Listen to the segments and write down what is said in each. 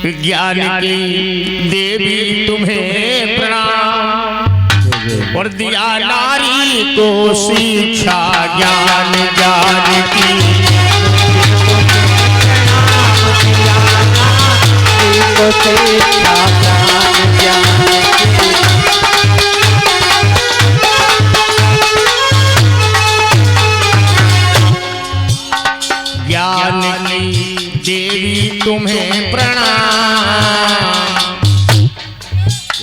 ज्ञान की देवी तुम्हें प्रणाम और दिया नारी को शिक्षा ज्ञान ज्ञान की ज्ञान की देवी तुम्हें प्रणाम।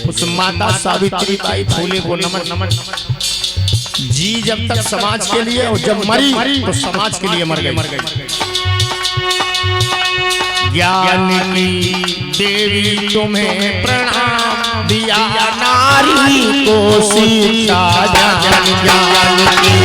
उस माता सावित्री बाई फूले को नमन नमन। जी जब तक समाज के लिए और जब मरी तो समाज के लिए मर गई। ज्ञान की देवी तुम्हें प्रणाम दिया नारी को शिक्षा ज्ञान ज्ञान की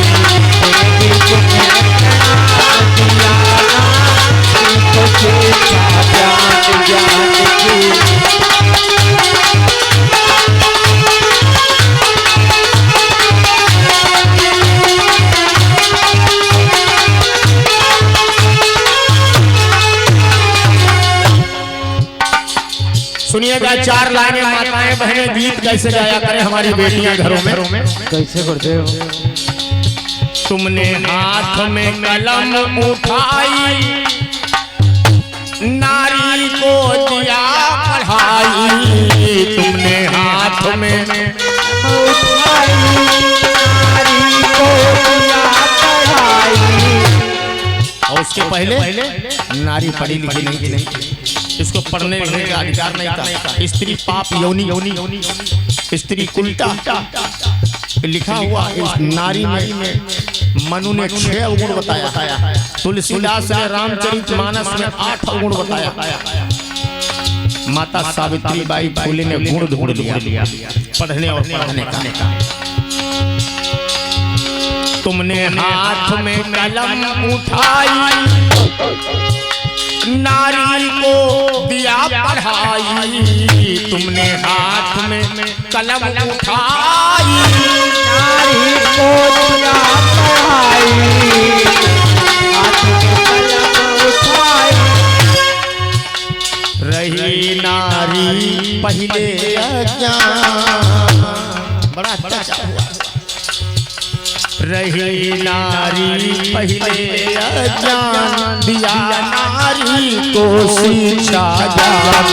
सुनिएगा। चार लाइनें माताएं बहनें गीत कैसे गाया करें हमारी बेटियां घरों में कैसे करते हो। तुमने हाथ में कलम उठाई नारी को दिया पढ़ाई। तुमने हाथ में उठाई नारी को दिया पढ़ाई। और उसके पहले नारी पढ़ी लिखी नहीं थी, इसको पढ़ने लिखने का अधिकार नहीं था। स्त्री पाप योनि स्त्री कुलटा लिखा हुआ। इस नारी में मनु ने 6 अवगुण बताया, तुलसीदास ने रामचरितमानस में 8 अवगुण बताया। माता सावित्री बाई फूले ने गुण ढूंढ लिया पढ़ने और पढ़ने का। तुमने हाथ में कलम उठाई नारी को दिया पढ़ाई। तुमने हाथ में कलम उठाई नारी को दिया पढ़ाई। हाथ में कलम उठाई रही नारी पहले अज्ञान। बड़ा अच्छा हुआ। रही नारी पहले अज्ञान दिया नारी को शिक्षा ज्ञान।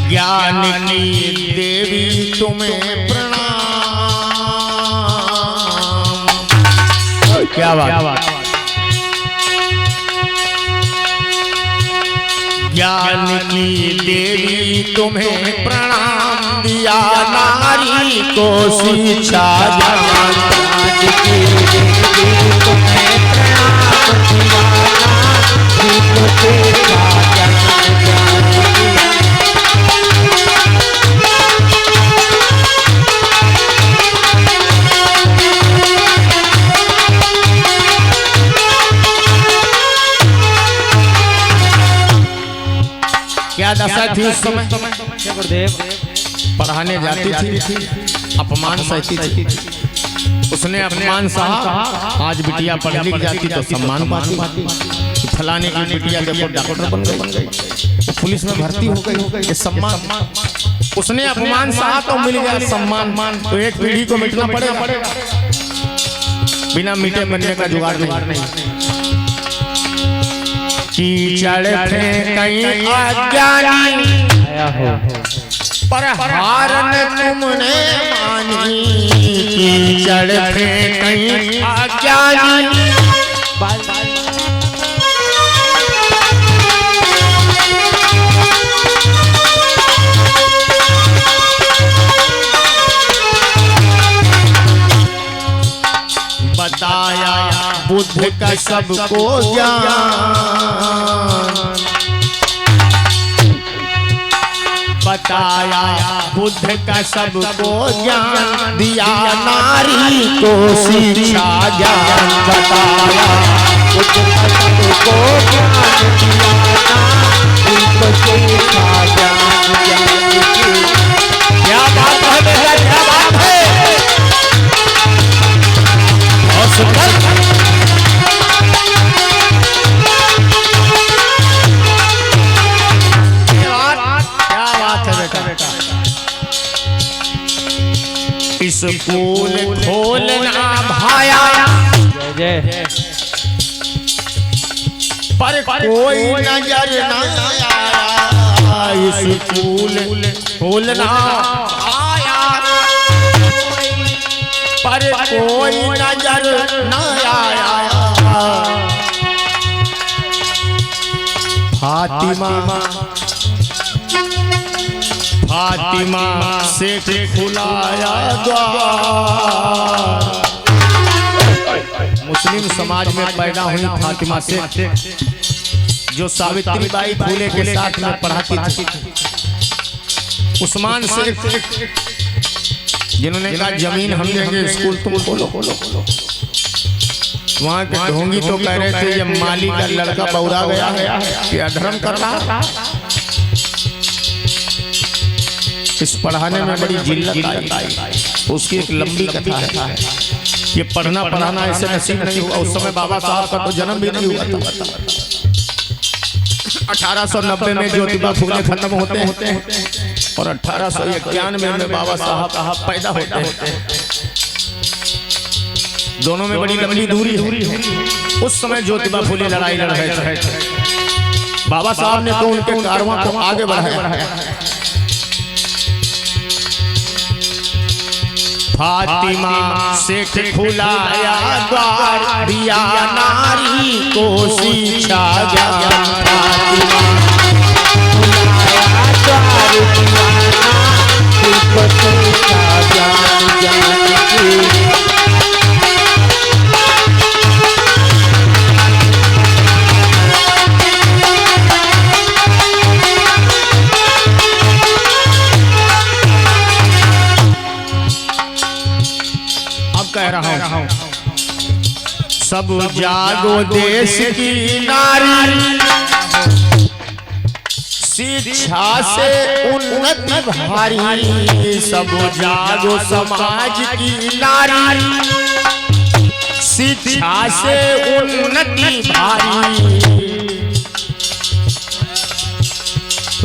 ज्ञान की देवी तुम्हें प्रणाम। क्या बात। ज्ञान की देवी तुम्हें प्रणाम दिया नारी को शिक्षा ज्ञान की देवी तुम्हें प्रणाम दिया नारी को शिक्षा ज्ञान। क्या दशा थी उस समय। पढ़ाने जाती थी, अपमान सहती थी। उसने अपमान सहा। आज बिटिया पढ़ लिख जाती तो सम्मान पाती। फलाने की बिटिया देखो डॉक्टर बन गई, वो पुलिस में भर्ती हो गई, ये सम्मान। उसने अपमान सहा तो मिल गया सम्मान। तो एक पीढ़ी को मिटना पड़ेगा, बिना मिटे बनने का जुगाड़ नहीं। कीचड़ फेंकई अज्ञानी पर हार न तुमने मानी। कीचड़ फेंकई अज्ञानी बताया बुद्ध का सबको ज्ञान। बताया, बुद्ध का सबको ज्ञान दिया, नारी को शिक्षा ज्ञान बताया, बुद्ध का सबको ज्ञान दिया, नारी को शिक्षा ज्ञान दिया। क्या बात है बेटा, क्या बात है। और सुंदर स्कूल खोलना भाया, जय पर कोई नजर न आया, स्कूल खोलना आया पर कोई नजर न आया। फातिमा से खुलाया द्वार। मुस्लिम समाज में पैदा हुई फातिमा से, जो सावित्रीबाई फूले के साथ में पढ़ाती थी। उस्मान से, जिन्होंने कहा जमीन हम देंगे, स्कूल तुम खोलो। वहाँ के ढोंगी तो कह रहे थे ये माली का लड़का बौरा गया है, कि अधर्म कर रहा। इस पढ़ाने में बड़ी जिल्लत आई। उसकी एक लंबी कथा है। ये पढ़ना पढ़ाना ऐसे नसीब नहीं हुआ। उस समय बाबा साहब का तो जन्म भी नहीं हुआ था। 1890 में ज्योतिबा फूले खत्म होते हैं और 1891 में बाबा साहब पैदा होते हैं। दोनों में बड़ी लंबी दूरी है। उस समय ज्योतिबा फूले लड़ाई लड़ रहे थे। बाबा साहब ने तो उनके कारवां को आगे बढ़ाया। फातिमा से खुलाया द्वार, दिया नारी को शिक्षा ज्ञान। फातिमा खुलाया द्वार, दिया नारी को शिक्षा ज्ञान। कह रहा हूं, सब जागो देश की नारी, शिक्षा से उन्नति भारी। सब जागो समाज की नारी, शिक्षा से उन्नति भारी।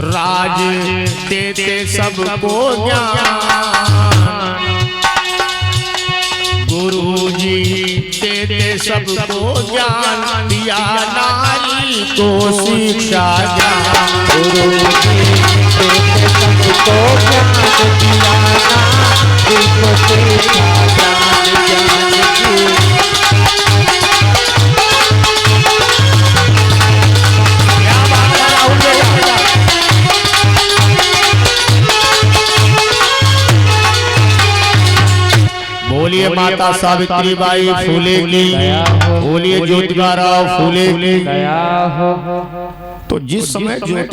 राज देते सबको ज्ञान, गुरुजी देते सबको ज्ञान, दिया नारी को शिक्षा ज्ञान। गुरुजी देते सबको ज्ञान, दिया नारी को शिक्षा ज्ञान। बोलिए माता सावित्रीबाई फूले की, बोलिए ज्योतिबा राव फूले की। तो जिस समय ज्योति